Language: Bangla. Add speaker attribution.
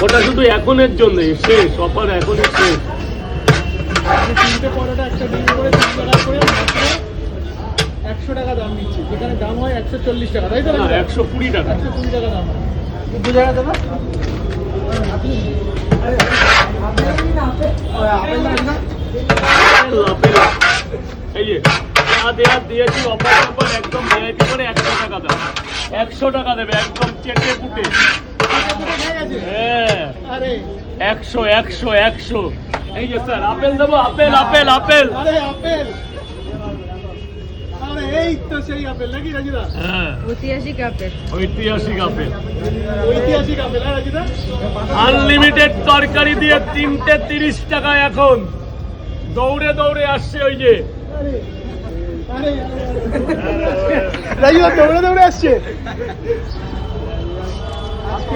Speaker 1: ওটা শুধু এখনের জন্য শেষ, অফার এখনই শেষ।
Speaker 2: 3টে পরোটা একটা ডিম করে 3 টাকা করে মাত্র 100 টাকা দাম নিচ্ছি, যেখানে দাম হয় 140 টাকা, তাই তো?
Speaker 1: না, 120 টাকা।
Speaker 2: 120 টাকা দাম হয়। 2 টাকা দেবো।
Speaker 1: এই যে দেওয়া দিয়েছি অফার একদম ভিআইপি করে 100 টাকা দাম, 100 টাকা দেবে একদম চেটে পুটে। হ্যাঁ 100 100 100। এই যে স্যার আপেল দেবো, আপেল আপেল আপেল।
Speaker 2: আরে আপেল, আরে এই তো সেই আপেল নাকি রাজিদা?
Speaker 1: হ্যাঁ
Speaker 3: ঐতিহাসিক আপেল।
Speaker 1: ঐতিহাসিক আপেল,
Speaker 2: ঐতিহাসিক আপেল। হ্যাঁ রাজিদা,
Speaker 1: আনলিমিটেড তরকারি দিয়ে 3টে 30 টাকা এখন। দৌড়ে দৌড়ে আসছে ওই যে
Speaker 2: আরে আরে রাজিদা দৌড়ে দৌড়ে আসছে। আজকে